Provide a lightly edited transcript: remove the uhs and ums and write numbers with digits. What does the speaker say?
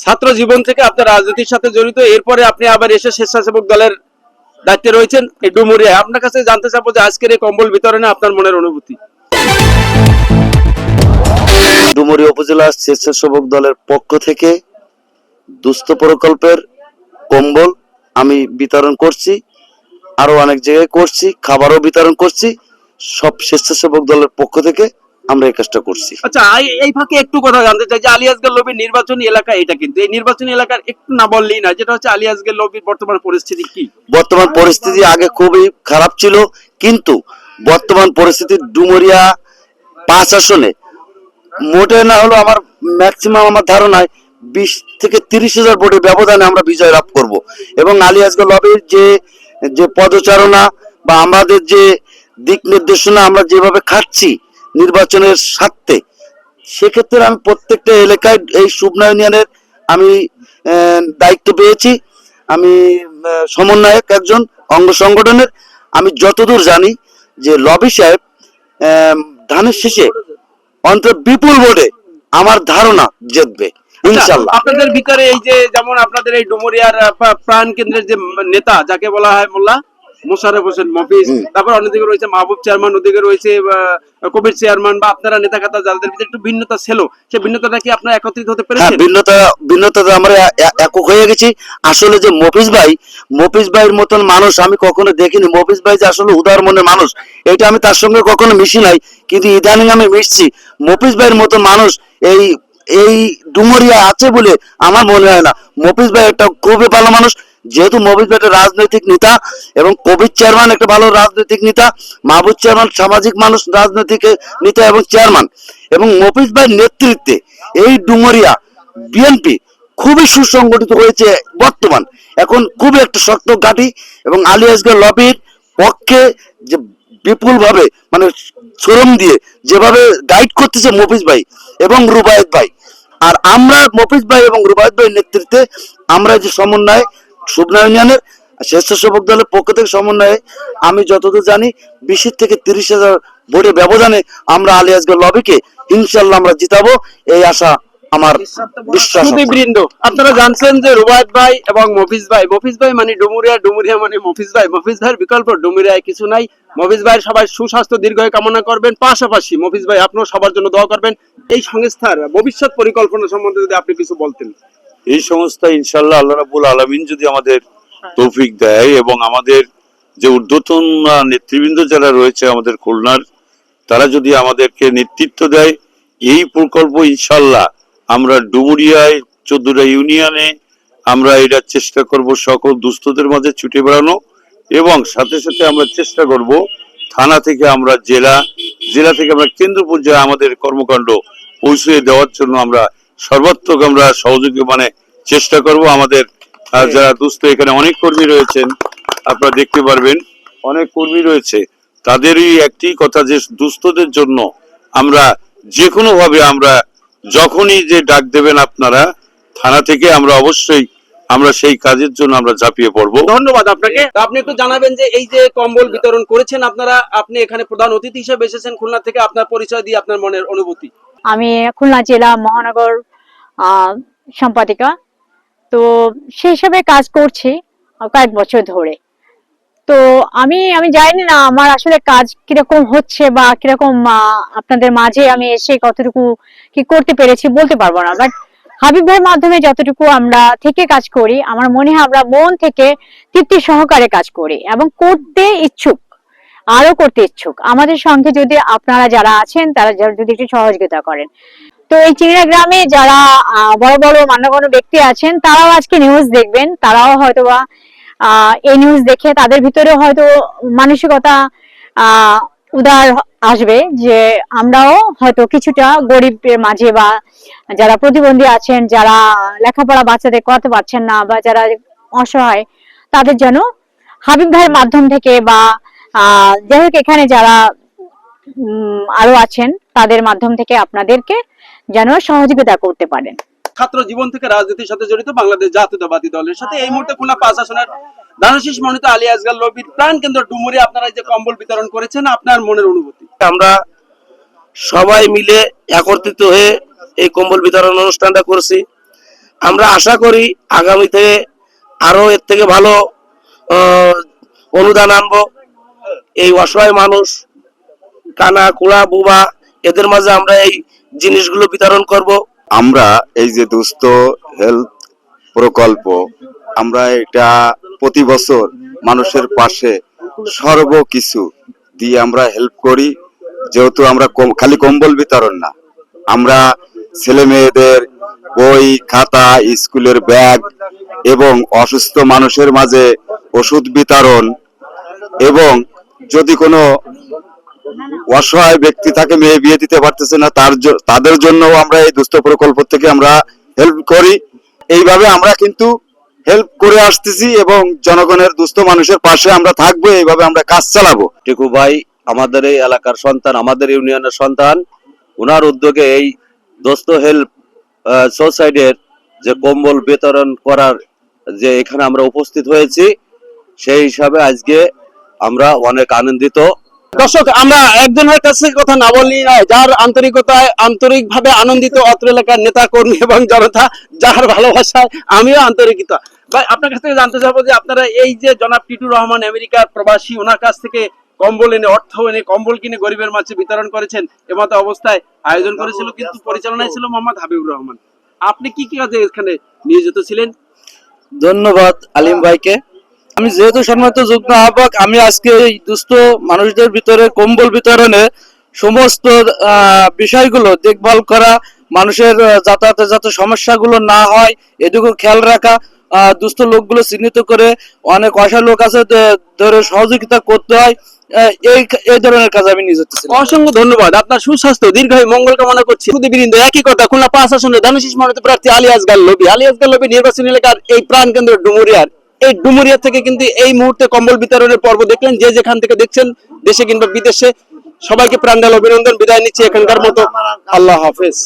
ছাত্র জীবন থেকে আপনার রাজনীতির সাথে জড়িত, এরপরে আপনি আবার এসে স্বেচ্ছাসেবক দলের দায়িত্বে রয়েছেন এই ডুমুরিয়া। আপনার কাছে জানতে চাবো যে আজকের এই কম্বল বিতরণে আপনার মনের অনুভূতি। ডুমুরিয়া উপজেলা স্বেচ্ছাসেবক দলের পক্ষ থেকে দুস্থ প্রকল্পের কম্বল আমি বিতরণ করছি, আরো অনেক জায়গায় করছি, খাবারও বিতরণ করছি। সব স্বেচ্ছাসেবক দলের পক্ষ থেকে আমরা এই কাজটা করছি। আচ্ছা, এই ফাঁকে একটু কথা জানতে চাই যে আলিয়াজগাঁও লবির নির্বাচনী এলাকা এটা, কিন্তু এই নির্বাচনী এলাকার একটু না বললেই না, যেটা হচ্ছে আলিয়াজগাঁও লবির বর্তমান পরিস্থিতি কি? বর্তমান পরিস্থিতি আগে খুবই খারাপ ছিল, কিন্তু বর্তমান পরিস্থিতি ডুমুরিয়া 5 আসনে মোটে না হলো আমার ম্যাক্সিমাম আমার ধারণায় 20 থেকে 30,000 ভোটের ব্যবধানে আমরা বিজয় লাভ করব। এবং আলিয়াজগাঁও লবির যে যে পদচারণা বা আমাদের যে দিক নির্দেশনা আমরা যেভাবে খাচ্ছি নির্বাচনের স্বার্থে, সেক্ষেত্রে আমি প্রত্যেকটা এলাকায় এই শুভনা ইউনিয়নের আমি দায়িত্ব পেয়েছি। আমি সমন্বয়ক একজন অঙ্গ সংগঠনের। আমি যতদূর জানি যে লবি সাহেব ধানের শেষে অন্তত বিপুল ভোটে আমার ধারণা জিতবে ইনশাআল্লাহ। আপনাদের ভিতরে এই যে যেমন আপনাদের এই ডুমুরিয়ার প্রাণ কেন্দ্রের যে নেতা যাকে বলা হয় মোল্লা মোশাররফ হোসেন মফিজ, তারপর অন্যদিকে রয়েছে মাহবুব চেয়ারম্যান, ওদিকে রয়েছে কবির চেয়ারম্যান, বা আপনারা নেতা খাতা যাদের ভিতরে একটু ভিন্নতা ছিল, সেই ভিন্নতাটা কি আপনারা একত্রিত হতে পেরেছেন? ভিন্নতা আমরা একক হয়ে গেছি। আসলে যে মফিজ ভাইয়ের মতন মানুষ আমি কখনো দেখিনি। মফিজ ভাই যে আসলে উদার মনের মানুষ, এটা আমি তার সঙ্গে কখনো মিশি নাই, কিন্তু ইদানিং আমি মিশছি। মফিজ ভাইয়ের মতন মানুষ এই এই ডুমুরিয়া আছে বলে আমার মনে হয় না। মফিজ ভাই একটা খুবই ভালো মানুষ, যেহেতু মফিজ ভাই একটা রাজনৈতিক নেতা এবং কবির চেয়ারম্যান একটা ভালো রাজনৈতিক নেতা, মাহবুব চেয়ারম্যান সামাজিক মানুষ, রাজনৈতিক নেতা এবং চেয়ারম্যান, এবং মফিজ ভাইয়ের নেতৃত্বে এই ডুমুরিয়া বিএনপি খুবই সুসংগঠিত হয়েছে বর্তমান, এখন খুবই একটা শক্ত ঘাঁটি। এবং আলিয়াজগাঁও লবির পক্ষে যে বিপুল ভাবে মানে শ্রম দিয়ে যেভাবে গাইড করতেছে মফিজ ভাই এবং রুবায়েত ভাই, আর আমরা মফিজ ভাই এবং রুবায়েত ভাইয়ের নেতৃত্বে আমরা যে সমন্বয় শুভনা ইউনিয়নের স্বেচ্ছাসেবক দলের পক্ষ থেকে সমন্বয়ে আমি যতদূর জানি 20 থেকে 30,000 ভোটের ব্যবধানে আমরা আলিয়াজগাঁও লবিকে ইনশাআল্লাহ আমরা জিতাবো, এই আশা আমার বিশ্বাস। বৃন্দ, আপনারা জানছেন যে রুবায়েত ভাই এবং মফিজ ভাই মানে ডুমুরিয়া, ডুমুরিয়া মানে মফিজ ভাইয়ের বিকল্প ডুমুরিয়ায় কিছু নাই। মফিজ ভাইয়ের সবাই সুস্বাস্থ্য দীর্ঘায়ু কামনা করবেন, পাশাপাশি মফিজ ভাই আপনিও সবার জন্য দোয়া করবেন। এই সংস্থার ভবিষ্যৎ পরিকল্পনা সম্বন্ধে যদি আপনি কিছু বলতেন। এই সংস্থা ইনশাআল্লাহ আল্লাহ রাব্বুল আলামিন যদি আমাদের তৌফিক দেয় এবং আমাদের যে ঊর্ধ্বতন নেতৃবৃন্দ যারা রয়েছে আমাদের খুলনার, তারা যদি আমাদেরকে নেতৃত্ব দেয়, এই প্রকল্প ইনশাআল্লাহ আমরা ডুমুরিয়ায় 14টা ইউনিয়নে আমরা এটা চেষ্টা করব সকল দুস্থদের মাঝে ছুটে বেড়ানো, এবং সাথে সাথে আমরা চেষ্টা করব থানা থেকে আমরা জেলা থেকে আমরা কেন্দ্র পর্যায়ে আমাদের কর্মকাণ্ড পৌঁছে দেওয়ার জন্য আমরা সর্বাত্মক আমরা সহযোগী চেষ্টা করব। আমাদের যারা দুস্থ, এখানে অনেক কর্মী রয়েছেন, আপনারা দেখতে পারবেন অনেক কর্মী রয়েছে, তাদেরই একটি কথা যে দুস্থদের জন্য আমরা যে কোনো ভাবে আমরা যখনই যে ডাক দেবেন আপনারা থানা থেকে, আমরা অবশ্যই আমরা সেই কাজের জন্য আমরা ঝাঁপিয়ে পড়বো। ধন্যবাদ আপনাকে। আপনি একটু জানাবেন যে এই যে কম্বল বিতরণ করেছেন আপনারা, আপনি এখানে প্রধান অতিথি হিসেবে এসেছেন খুলনা থেকে, আপনার পরিচয় দিয়ে আপনার মনের অনুভূতি। আমি খুলনা জেলা মহানগর সম্পাদিকা, তো সেই হিসাবে কাজ করছি কয়েক বছর ধরে। তো আমি জানি না আমার আসলে কাজ কিরকম হচ্ছে বা কিরকম আপনাদের মাঝে আমি এসে কতটুকু কি করতে পেরেছি বলতে পারবো না, বাট হাবিব ভাইয়ের মাধ্যমে যতটুকু আমরা থেকে কাজ করি, আমার মনে হয় আমরা মন থেকে তৃপ্তি সহকারে কাজ করি এবং করতে ইচ্ছুক, আরো করতে ইচ্ছুক। আমাদের সঙ্গে যদি আপনারা যারা আছেন তারা যদি একটু সহযোগিতা করেন, তো এই চিংড়া গ্রামে যারা বড় বড় মান্যগণ্য ব্যক্তি আছেন তারাও আজকে নিউজ দেখবেন, তারাও হয়তোবা এই নিউজ দেখে তাদের ভিতরে হয়তো মানসিকতা উদার আসবে যে আমরাও হয়তো কিছুটা গরিবের মাঝে বা যারা প্রতিবন্ধী আছেন, যারা লেখাপড়া বাচ্চাদের করাতে পারছেন না বা যারা অসহায়, তাদের যেন হাবিব ভাইয়ের মাধ্যম থেকে বা যাই হোক এখানে যারা আরো আছেন তাদের মাধ্যম থেকে আপনাদেরকে যেন সহযোগিতা করতে পারেন। ছাত্র জীবন থেকে রাজনীতির সাথে জড়িত বাংলাদেশ জাতীয়তাবাদী দলের সাথে এই মুহূর্তে খুলনা 5 আসনের ধানশীষ মনোনীত আলিয়াজগাঁও লবির প্রাণ কেন্দ্র ডুমুরিয়া আপনারা যে কম্বল বিতরণ করেছেন, আপনার মনের অনুভূতি। আমরা সবাই মিলে একত্রিত হয়ে এই কম্বল বিতরণ অনুষ্ঠানটা করছি। আমরা আশা করি আগামীতে আরো এর থেকে ভালো আহ, অনুদান আনবো। এই অসহায় মানুষ, কানা কুড়া বুবা, এদের মাঝে আমরা এই জিনিসগুলো বিতরণ করব। আমরা এই যে দুস্থ হেলথ প্রকল্প, আমরা এটা প্রতি বছর মানুষের পাশে সর্বকিছু দিয়ে আমরা হেল্প করি। যেহেতু আমরা খালি কম্বল বিতরণ না, আমরা ছেলে মেয়েদের বই খাতা, স্কুলের ব্যাগ এবং অসুস্থ মানুষের মাঝে ওষুধ বিতরণ, এবং যদি কোনো অসহায় ব্যক্তি থাকে, মেয়ে বিয়ে দিতে পারতেছে না, তাদের জন্য আমরা এই দুস্থ প্রকল্প থেকে আমরা হেল্প করি। এইভাবে আমরা কিন্তু হেল্প করে আসতেছি এবং জনগণের দুস্থ মানুষের পাশে আমরা থাকবো, এইভাবে আমরা কাজ চালাবো। টিকু ভাই আমাদের এই এলাকার সন্তান, আমাদের ইউনিয়নের সন্তান, ওনার উদ্যোগে এই দোস্ত হেল্প সোসাইটির যে কম্বল বিতরণ করার যে এখানে আমরা উপস্থিত হয়েছি, সেই হিসাবে আজকে আমরা অনেক আনন্দিত। দর্শক, আমরা একজনের কাছে কথা না বললেই নয়, যার আন্তরিকতায় আন্তরিকভাবে আনন্দিত অত্র এলাকার নেতা কর্মী এবং জনতা, যার ভালোবাসায় আমিও আন্তরিকতা। ভাই, আপনার কাছ থেকে জানতে চাবো যে আপনারা এই যে জনাব টিটুর রহমান আমেরিকার প্রবাসী, ওনার কাছ থেকে কম্বল এনে, অর্থ এনে কম্বল কিনে গরিবের মাঝে বিতরণ করেছেন, এমতো অবস্থায় আয়োজন করেছিল, কিন্তু পরিচালনায় ছিল মোহাম্মদ হাবিবুর রহমান। আপনি কি কি কাজে এখানে নিয়োজিত ছিলেন? ধন্যবাদ আলিম ভাইকে। আমি যেহেতু সম্মানিত যুগ্ম আহ্বায়ক, আমি আজকে এই দুস্থ মানুষদের ভিতরে কম্বল বিতরণে সমস্ত বিষয়গুলো দেখভাল করা, মানুষের যাতায়াতে যাতে সমস্যাগুলো না হয় এদিকেও খেয়াল রাখা, দুস্থ লোকগুলো চিহ্নিত করে অনেক অসহায় লোক আছে ধরে সহযোগিতা করতে হয়, এই ধরনের কাজ আমি নিয়োজিত ছিলাম। অসংখ্য ধন্যবাদ। আপনার সুস্বাস্থ্য দীর্ঘায়ু মঙ্গল কামনা করছি। সুদীবৃন্দ, একই কথা, খুলনা 5 আসনের ধানুশীষ মনোনীত প্রার্থী আলী আসগার লবি নির্বাচনী এলাকার এই প্রাণকেন্দ্র ডুমুরিয়ার, এই ডুমুরিয়া থেকে কিন্তু এই মুহূর্তে কম্বল বিতরণের পর্ব দেখলেন। যে যেখান থেকে দেখছেন, দেশে কিংবা বিদেশে, সবাইকে প্রাণঢাল অভিনন্দন। বিদায় নিচ্ছি এখানকার মতো। আল্লাহ হাফেজ।